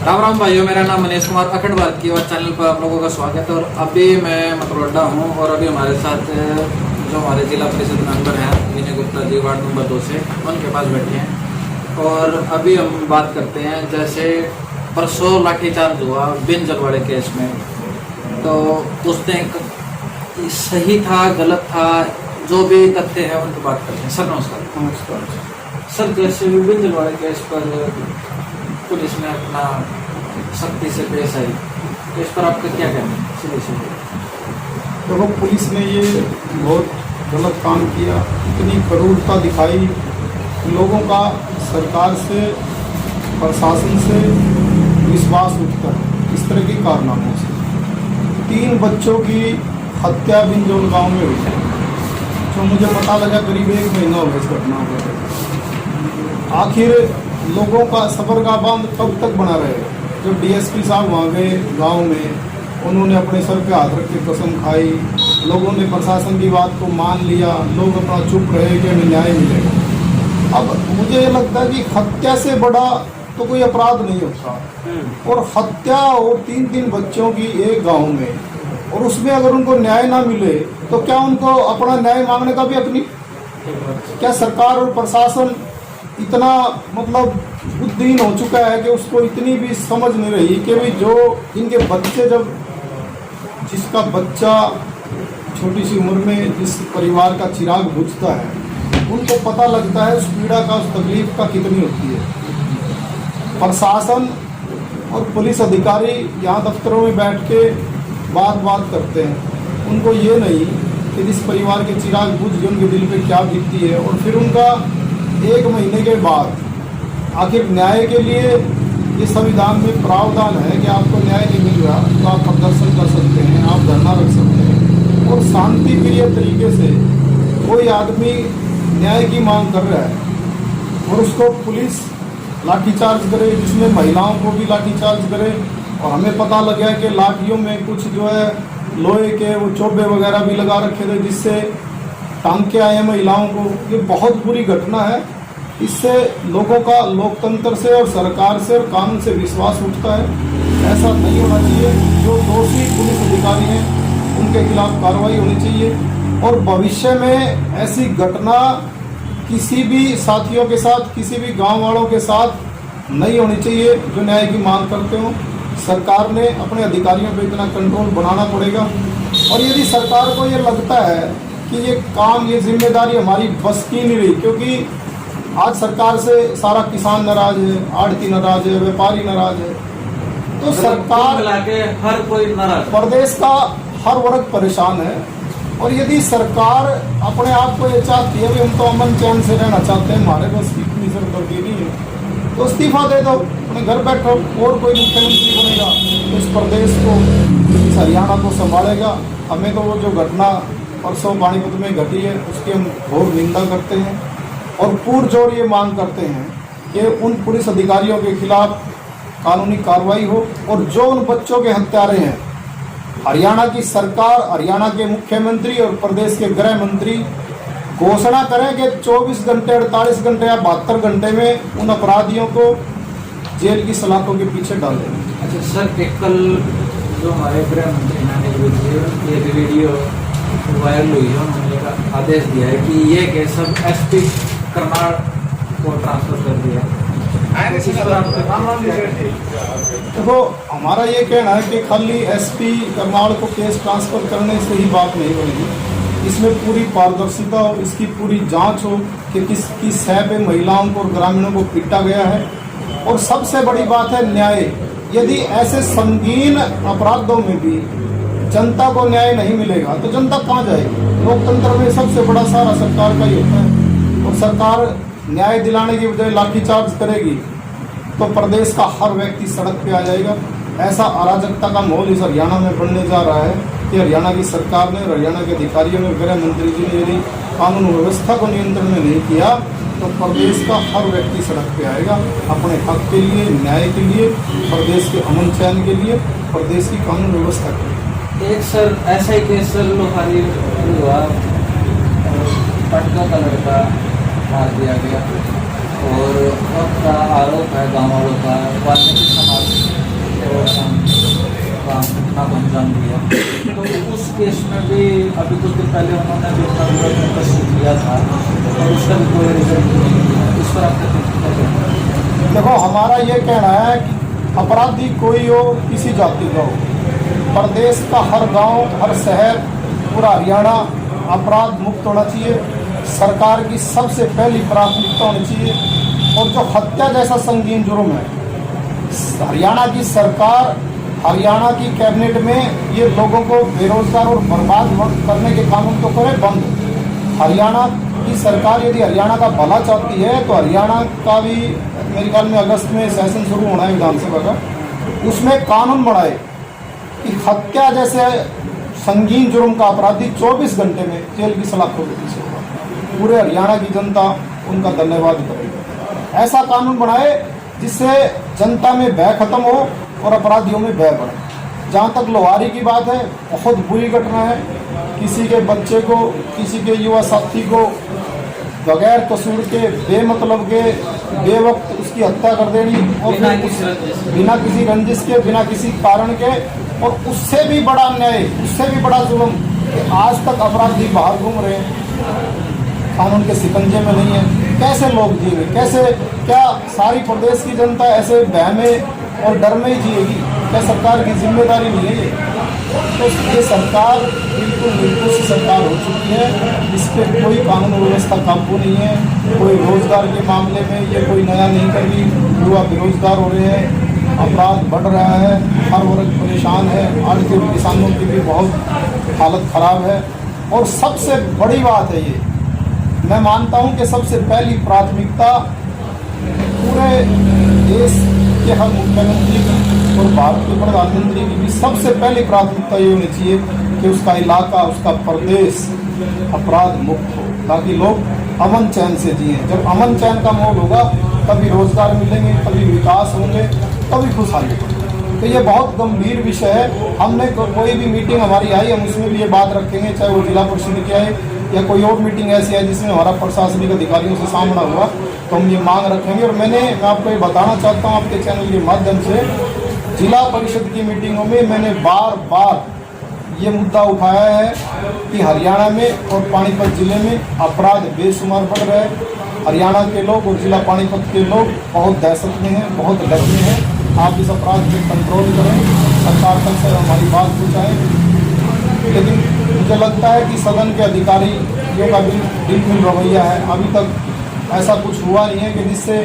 राम राम भाइयों, मेरा नाम मनीष कुमार अखंड भारत की आवाज़ चैनल पर आप लोगों का स्वागत है। और अभी मैं मतरोडा हूँ और अभी हमारे साथ जो हमारे जिला परिषद मेंबर हैं विनय गुप्ता जी, वार्ड नंबर 2 से, उनके पास बैठे हैं। और अभी हम बात करते हैं, जैसे परसों लाठीचार्ज हुआ बिन जलवाड़े केस में, तो उस दिन सही था गलत था, जो भी तथ्य है उनकी बात करते हैं। सर नमस्कार। नमस्कार सर, जैसे बिन जलवाड़े केस पर पुलिस ने अपना सख्ती से पेश आई, तो इस पर आपका क्या कहना है? सीधे देखो, पुलिस ने ये बहुत गलत काम किया, इतनी क्रूरता दिखाई, लोगों का सरकार से, प्रशासन से विश्वास उठता है इस तरह के कारनामों से। 3 बच्चों की हत्या बिंजोल गांव में हुई है, जो मुझे पता लगा करीब 1 महीना हो गया इस घटना को। आखिर लोगों का सबर का बांध कब तक बना रहेगा? जब डीएसपी साहब वहाँ गए गाँव में, उन्होंने अपने सर पे हाथ रख के कसम खाई, लोगों ने प्रशासन की बात को मान लिया, लोग अपना चुप रहे कि हमें न्याय मिलेगा। अब मुझे ये लगता है कि हत्या से बड़ा तो कोई अपराध नहीं होता, और हत्या और 3 बच्चों की एक गाँव में, और उसमें अगर उनको न्याय ना मिले तो क्या उनको अपना न्याय मांगने का भी हक नहीं? क्या सरकार और प्रशासन इतना बुद्धिहीन हो चुका है कि उसको इतनी भी समझ नहीं रही कि भाई जो इनके बच्चे, जब जिसका बच्चा छोटी सी उम्र में जिस परिवार का चिराग बुझता है, उनको पता लगता है उस पीड़ा का, उस तकलीफ का कितनी होती है। प्रशासन और पुलिस अधिकारी यहाँ दफ्तरों में बैठ के बात करते हैं, उनको ये नहीं कि जिस परिवार के चिराग बुझ गए उनके दिल पे क्या बीतती है। और फिर उनका 1 महीने के बाद आखिर न्याय के लिए ये संविधान में प्रावधान है कि आपको न्याय नहीं मिल रहा तो आप प्रदर्शन कर सकते हैं, आप धरना रख सकते हैं, और शांति प्रिय तरीके से कोई आदमी न्याय की मांग कर रहा है और उसको पुलिस लाठीचार्ज करे, जिसमें महिलाओं को भी लाठीचार्ज करे। और हमें पता लगा कि लाठियों में कुछ जो है लोहे के वो चोबे वगैरह भी लगा रखे थे, जिससे टांके आए हैं महिलाओं को। ये बहुत बुरी घटना है। इससे लोगों का लोकतंत्र से और सरकार से और कानून से विश्वास उठता है। ऐसा नहीं होना चाहिए। जो दोषी पुलिस अधिकारी हैं उनके खिलाफ कार्रवाई होनी चाहिए, और भविष्य में ऐसी घटना किसी भी साथियों के साथ, किसी भी गांव वालों के साथ नहीं होनी चाहिए जो न्याय की मांग करते हो। सरकार ने अपने अधिकारियों पर इतना कंट्रोल बनाना पड़ेगा। और यदि सरकार को ये लगता है कि ये काम, ये जिम्मेदारी हमारी बस की नहीं रही, क्योंकि आज सरकार से सारा किसान नाराज है, आड़ती नाराज है, व्यापारी नाराज है, तो सरकार के हर कोई नाराज, प्रदेश का हर वर्ग परेशान है। और यदि सरकार अपने आप को ये चाहती है कि हम तो अमन चैन से रहना चाहते हैं, हमारे बस की इतनी सरदर्दी नहीं है, तो इस्तीफा दे दो, अपने घर बैठो, और कोई मुख्यमंत्री बनेगा तो इस प्रदेश को, इस हरियाणा को संभालेगा। हमें तो वो जो घटना परसों पानीपत में घटी है उसकी हम घोर निंदा करते हैं, और पुरजोर ये मांग करते हैं कि उन पुलिस अधिकारियों के खिलाफ कानूनी कार्रवाई हो, और जो उन बच्चों के हत्यारे हैं, हरियाणा की सरकार, हरियाणा के मुख्यमंत्री और प्रदेश के गृह मंत्री घोषणा करें कि 24 घंटे, 48 घंटे या 72 घंटे में उन अपराधियों को जेल की सलाखों के पीछे डाल दें। अच्छा सर, कल जो हमारे गृह मंत्री ने ये वीडियो वायरल हुई है, उन्होंने एक आदेश दिया है कि ये केस सब एसपी करनाल को ट्रांसफर कर दिया। देखो, हमारा ये कहना है कि खाली एसपी करनाल को केस ट्रांसफर करने से ही बात नहीं बनेगी। इसमें पूरी पारदर्शिता हो, इसकी पूरी जांच हो कि किसकी सह पे महिलाओं को और ग्रामीणों को पीटा गया है। और सबसे बड़ी बात है न्याय। यदि ऐसे संगीन अपराधों में भी जनता को न्याय नहीं मिलेगा तो जनता कहाँ जाएगी? लोकतंत्र में सबसे बड़ा सहारा सरकार का ही होता है, और सरकार न्याय दिलाने की बजाय लाठीचार्ज करेगी तो प्रदेश का हर व्यक्ति सड़क पे आ जाएगा। ऐसा अराजकता का माहौल इस हरियाणा में बनने जा रहा है कि हरियाणा की सरकार ने, हरियाणा के अधिकारियों ने, गृह मंत्री जी ने यदि कानून व्यवस्था को नियंत्रण में नहीं किया तो प्रदेश का हर व्यक्ति सड़क पे आएगा अपने हक के लिए, न्याय के लिए, प्रदेश के अमन चैन के लिए, प्रदेश की कानून व्यवस्था के लिए। एक सर ऐसा ही केस सर लोहारी हुआ, पटका का लड़का मार दिया गया, और उसका आरोप है गाँव वालों का, वाल्मीकि समाज और घटना को अंजाम दिया। तो उस केस में भी अभी कुछ दिन पहले उन्होंने भी अपना विरोध प्रस्तुत किया था और उसका भी कोई रिजल्ट नहीं मिला। इस पर आपका क्या कहना है? देखो, हमारा ये कहना है कि अपराधी कोई हो, किसी जाति का हो, प्रदेश का हर गांव, हर शहर, पूरा हरियाणा अपराध मुक्त होना चाहिए। सरकार की सबसे पहली प्राथमिकता होनी चाहिए। और जो हत्या जैसा संगीन जुर्म है, हरियाणा की सरकार, हरियाणा की कैबिनेट में ये लोगों को बेरोजगार और बर्बाद करने के कानून तो करे बंद। हरियाणा की सरकार यदि हरियाणा का भला चाहती है तो हरियाणा का भी मेरे ख्याल में अगस्त में सेशन शुरू होना है विधानसभा का, उसमें कानून बनाए कि हत्या जैसे संगीन जुर्म का अपराधी 24 घंटे में जेल की सलाखों के पीछे होगा। पूरे हरियाणा की जनता उनका धन्यवाद करेगी। ऐसा कानून बनाए जिससे जनता में भय खत्म हो और अपराधियों में भय बढ़े। जहाँ तक लोहारी की बात है, बहुत बुरी घटना है। किसी के बच्चे को, किसी के युवा साथी को बगैर कसूर के, बेमतलब के, बेवक्त उसकी हत्या कर देनी और बिना किसी रंजिश के, बिना किसी कारण के। और उससे भी बड़ा अन्याय, उससे भी बड़ा जुल्म कि आज तक अपराधी बाहर घूम रहे हैं, कानून के शिकंजे में नहीं है। कैसे लोग जिएंगे? कैसे, क्या सारी प्रदेश की जनता ऐसे भय में और डर में ही जिएगी? क्या सरकार की जिम्मेदारी नहीं है ये? तो ये सरकार बिल्कुल निर्दोष सरकार हो चुकी है। इस पर कोई कानून व्यवस्था काबू नहीं है। कोई रोजगार के मामले में ये कोई नया नहीं कर रही। युवा बेरोजगार हो रहे हैं, अपराध बढ़ रहा है, हर वर्ग परेशान है। आज के किसानों की भी बहुत हालत खराब है। और सबसे बड़ी बात है ये, मैं मानता हूँ कि सबसे पहली प्राथमिकता पूरे देश के हर मुख्यमंत्री की और भारत के प्रधानमंत्री की भी सबसे पहली प्राथमिकता ये होनी चाहिए कि उसका इलाका, उसका प्रदेश अपराध मुक्त हो, ताकि लोग अमन चैन से जिए। जब अमन चैन का माहौल होगा तभी रोजगार मिलेंगे, तभी विकास होंगे, तभी खुशहाली होगी। तो ये बहुत गंभीर विषय है। हमने कोई भी मीटिंग हमारी आई, हम उसमें भी ये बात रखेंगे, चाहे वो जिला परिषद की आए या कोई और मीटिंग ऐसी है जिसमें हमारा प्रशासनिक अधिकारियों से सामना हुआ, तो हम ये मांग रखेंगे। और मैं आपको ये बताना चाहता हूँ आपके चैनल के माध्यम से, जिला परिषद की मीटिंगों में मैंने बार बार ये मुद्दा उठाया है कि हरियाणा में और पानीपत जिले में अपराध बेशुमार बढ़ रहे हैं। हरियाणा के लोग और जिला पानीपत के लोग बहुत दहशत में हैं, बहुत डर में हैं। आप इस अपराध पे कंट्रोल करें, सरकार तक से हमारी बात पहुँचाएं। लेकिन मुझे लगता है कि सदन के अधिकारियों का बिल्कुल रवैया है। अभी तक ऐसा कुछ हुआ नहीं है कि जिससे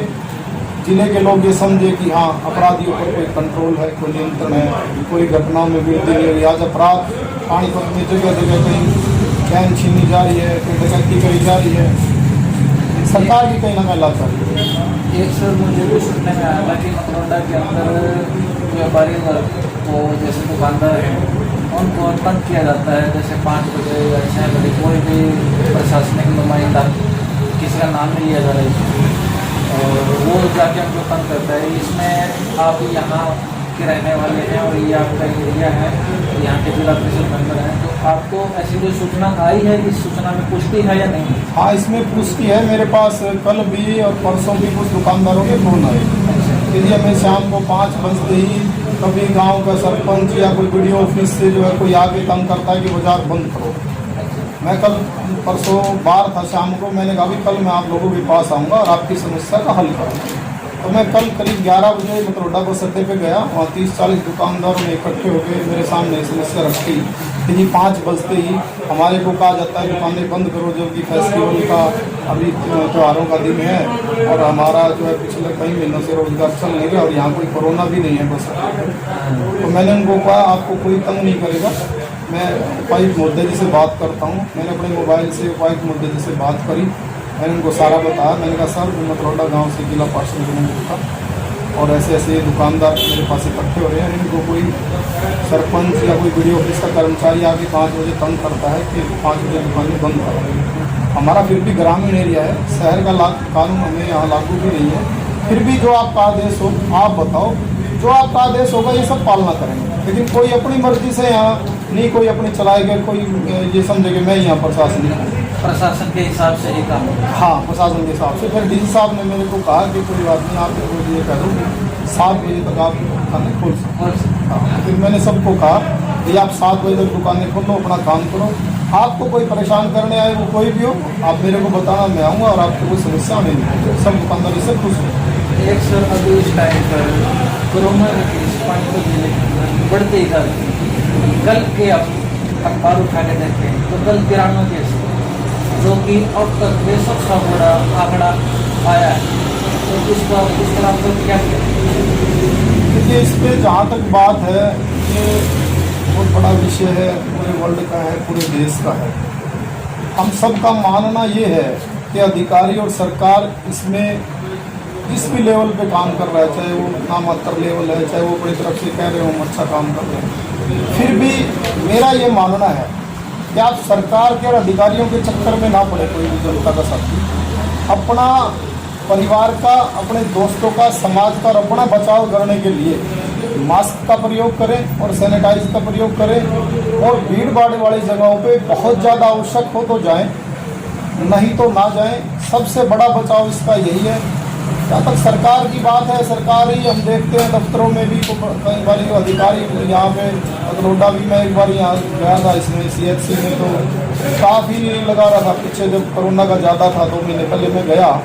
जिले के लोग ये समझे कि हाँ, अपराधियों पर कोई कंट्रोल है, कोई नियंत्रण है, कोई घटनाओं में वृद्धि नहीं हुई। आज अपराध पानीपत में जगह जगह कहीं चैन छीनी जा रही है, कोई डकैती करी जा रही है। सरकार की कहीं ना कहीं लापरवाही है। एक सर मुझे भी सुनने में आया था कि मतलौडा के अंदर व्यापारी को, जैसे दुकानदार हैं, उनको तंग किया जाता है। जैसे 5 बजे या 6 बजे कोई भी प्रशासनिक नुमाइंदा, किसी का नाम नहीं लिया जा रहा है, और वो जाके हमको तंग करता है। इसमें आप यहाँ के रहने वाले हैं और ये आपका एरिया है, यहाँ के जिला परिषद मेंबर हैं, तो आपको ऐसी कोई सूचना आई है? इस सूचना में पुष्टि है या नहीं? हाँ, इसमें पुष्टि है। मेरे पास कल भी और परसों भी कुछ दुकानदारों के फोन आए। यदि हमें शाम को 5 बजते ही कभी गांव का सरपंच या कोई वीडियो ऑफिस से जो है कोई आके तंग करता है कि बाजार बंद करो। मैं कल परसों बार था शाम को, मैंने कहा भी कल मैं आप लोगों के पास आऊँगा और आपकी समस्या का हल करूँगा। तो मैं कल करीब 11 बजे मतलौडा बस अड्डे पे गया। वहाँ 30-40 दुकानदारों ने इकट्ठे होकर मेरे सामने समस्या रखी कि 5 बजते ही हमारे को कहा जाता है दुकानें बंद करो, जबकि फेस्टिवल का अभी त्योहारों का दिन है और हमारा जो है पिछले कई महीनों से रोजगार चल नहीं रहा और यहाँ कोई कोरोना भी नहीं है बस अड्डे पे। तो मैंने उनको कहा आपको कोई तंग नहीं करेगा, मैं उपायुक्त महोदय जी से बात करता हूँ। मैंने अपने मोबाइल से उपायुक्त महोदय जी से बात करी, मैंने उनको सारा बताया। मैंने कहा सर, मैं मतलौडा गांव से जिला पार्षद था और ऐसे ऐसे दुकानदार मेरे पास इकट्ठे हो रहे हैं, इनको कोई सरपंच या कोई वीडियो ऑफिस का कर्मचारी आके 5 बजे तंग करता है कि 5 बजे दुकानें बंद करो। हमारा फिर भी ग्रामीण एरिया है, शहर का कानून हमें यहाँ लागू भी नहीं है। फिर भी जो आपका आदेश हो आप बताओ, जो आपका आदेश होगा ये सब पालना करेंगे। लेकिन कोई अपनी मर्जी से यहाँ नहीं, कोई अपनी चलाएगा, कोई ये समझे कि मैं यहाँ प्रशासन हूँ। प्रशासन के हिसाब से ही काम होगा। हाँ, प्रशासन के हिसाब से। फिर डीसी साहब ने मेरे को कहा कि कोई बात नहीं, आप ये कह दो 7 बजे तक आप दुकानें खोल सकते और हैं। हाँ, फिर मैंने सबको कहा कि आप 7 बजे तक दुकानें खोलो, अपना काम करो। आपको कोई परेशान करने आए, वो कोई भी हो, आप मेरे को बताना, मैं आऊँगा और आपको कोई समस्या नहीं। सब दुकानदारी से खुश हो। एक सर अभी इस टाइम पर कोरोना के केस पानीपत जिले के अंदर बढ़ते ही जा रहे हैं। कल के आप अखबार उठा के देखें तो कल 93 केस, जो कि अब तक में सबसे बड़ा आंकड़ा आया है। तो उस पर आपको क्या किया? देखिए, इस पर जहाँ तक बात है, ये बहुत बड़ा विषय है, पूरे वर्ल्ड का है, पूरे देश का है। हम सबका मानना ये है कि अधिकारी और सरकार इसमें जिस भी लेवल पे काम कर रहा है, चाहे वो नामात्र लेवल है, चाहे वो अपनी तरफ से कह रहे हो हम अच्छा काम कर रहे हैं, फिर भी मेरा ये मानना है कि आप सरकार के और अधिकारियों के चक्कर में ना पड़े। कोई भी जनता का साथी अपना परिवार का, अपने दोस्तों का, समाज का और अपना बचाव करने के लिए मास्क का प्रयोग करें और सैनिटाइज का प्रयोग करें, और भीड़ भाड़ वाली जगहों पे बहुत ज़्यादा आवश्यक हो तो जाएं, नहीं तो ना जाएं। सबसे बड़ा बचाव इसका यही है। जहाँ तक सरकार की बात है, सरकार ही हम देखते हैं दफ्तरों में भी कई बार अधिकारी यहाँ पे अगरोडा भी, मैं एक बार यहाँ गया था इसमें CHC में, तो स्टाफ ही लगा रहा था। पीछे जब कोरोना का ज़्यादा था 2 महीने पहले मैं गया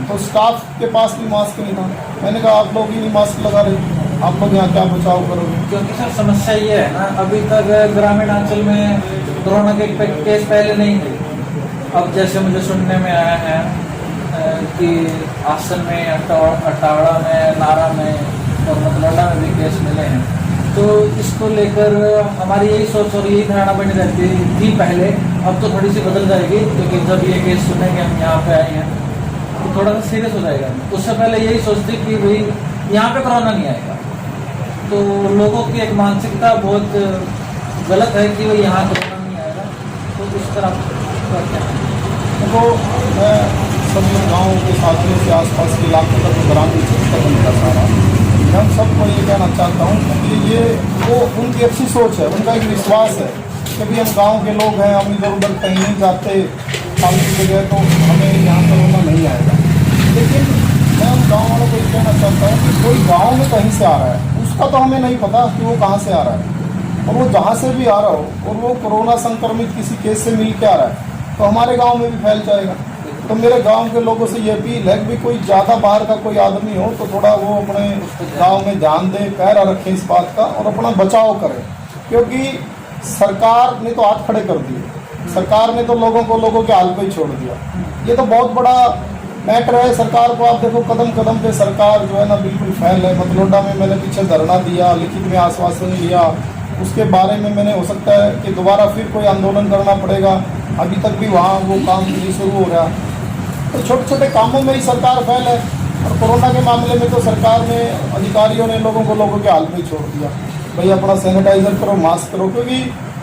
तो स्टाफ के पास भी मास्क नहीं था। मैंने कहा आप लोग ही नहीं मास्क लगा रहे, आप लोग यहाँ क्या बचाव करोगे? क्योंकि सर समस्या ये है ना, अभी तक ग्रामीण अंचल में कोरोना के केस पहले नहीं थे। अब जैसे मुझे सुनने में आया है कि आसन में, अटावड़ा में, नारा में और मतलौडा में भी केस मिले हैं। तो इसको लेकर हमारी यही सोच और यही धारणा बनी रहती थी पहले, अब तो थोड़ी सी बदल जाएगी, क्योंकि जब ये केस सुनेंगे हम यहाँ पे आए हैं तो थोड़ा सा सीरियस हो जाएगा। उससे पहले यही सोचती कि भाई यहाँ पे कोरोना नहीं आएगा। तो लोगों की एक मानसिकता बहुत गलत है कि भाई यहाँ कोरोना नहीं आएगा। तो इस तरह तो मैं सभी गाँव के साथियों से, आसपास के इलाके का जो ग्रामीण क्षेत्र है उनका सारा, मैं सबको ये कहना चाहता हूँ कि ये वो उनकी अच्छी सोच है, उनका एक विश्वास है कि भी हम गांव के लोग हैं, हम इधर उधर कहीं नहीं जाते खाली जगह, तो हमें यहाँ कोरोना नहीं आएगा। लेकिन मैं उन गाँव वालों को ये कहना चाहता हूँ कि कोई गाँव में कहीं से आ रहा है, उसका तो हमें नहीं पता कि वो कहाँ से आ रहा है, और वो जहाँ से भी आ रहा हो और वो कोरोना संक्रमित किसी केस से मिल के आ रहा है तो हमारे गाँव में भी फैल जाएगा। तो मेरे गांव के लोगों से ये अपील है कि कोई ज़्यादा बाहर का कोई आदमी हो तो थोड़ा वो अपने गांव में ध्यान दे, पैरा रखें इस बात का और अपना बचाव करें। क्योंकि सरकार ने तो हाथ खड़े कर दिए, सरकार ने तो लोगों के हाल पे ही छोड़ दिया। ये तो बहुत बड़ा मैटर है। सरकार को आप देखो, कदम कदम पे सरकार जो है ना बिल्कुल फैल है। मतलौडा में मैंने पीछे धरना दिया, लिखित में आश्वासन लिया, उसके बारे में मैंने हो सकता है कि दोबारा फिर कोई आंदोलन करना पड़ेगा। अभी तक भी वहाँ वो काम नहीं शुरू हो रहा। तो छोटे छोटे कामों में ही सरकार फैल है। और कोरोना के मामले में तो सरकार ने, अधिकारियों ने लोगों के हाल में छोड़ दिया। भाई अपना सैनिटाइजर करो, मास्क करो, क्योंकि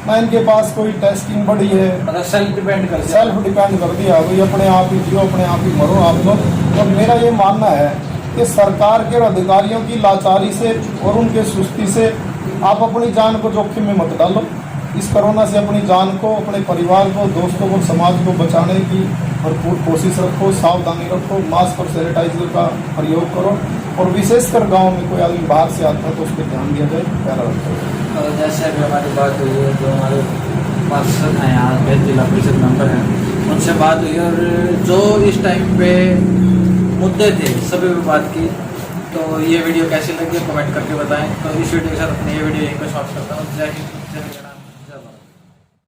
ना इनके पास कोई टेस्टिंग बढ़ी है, मतलब सेल्फ डिपेंड कर दिया। भाई अपने आप ही जियो, अपने आप ही मरो आप लोग। और मेरा ये मानना है कि सरकार के और अधिकारियों की लाचारी से और उनके सुस्ती से आप अपनी जान को जोखिम में मत डालो। इस कोरोना से अपनी जान को, अपने परिवार को, दोस्तों को, समाज को बचाने की भरपूर कोशिश रखो, सावधानी रखो, मास्क और सैनिटाइजर का प्रयोग करो। और विशेषकर गांव में कोई आदमी बाहर से आता है तो उस पर ध्यान दिया जाए, पैरा रखो। और जैसे अभी हमारी बात हुई है, जो हमारे पार्षद हैं यहाँ पे, जिला परिषद मेंबर हैं, उनसे बात हुई और जो इस टाइम पे मुद्दे थे सभी पे बात की। तो ये वीडियो कैसी लगी कमेंट करके बताएं। तो इस वीडियो के साथ अपनी ये वीडियो यहीं पर समाप्त करता हूँ। जय हिंद, जय हिंद।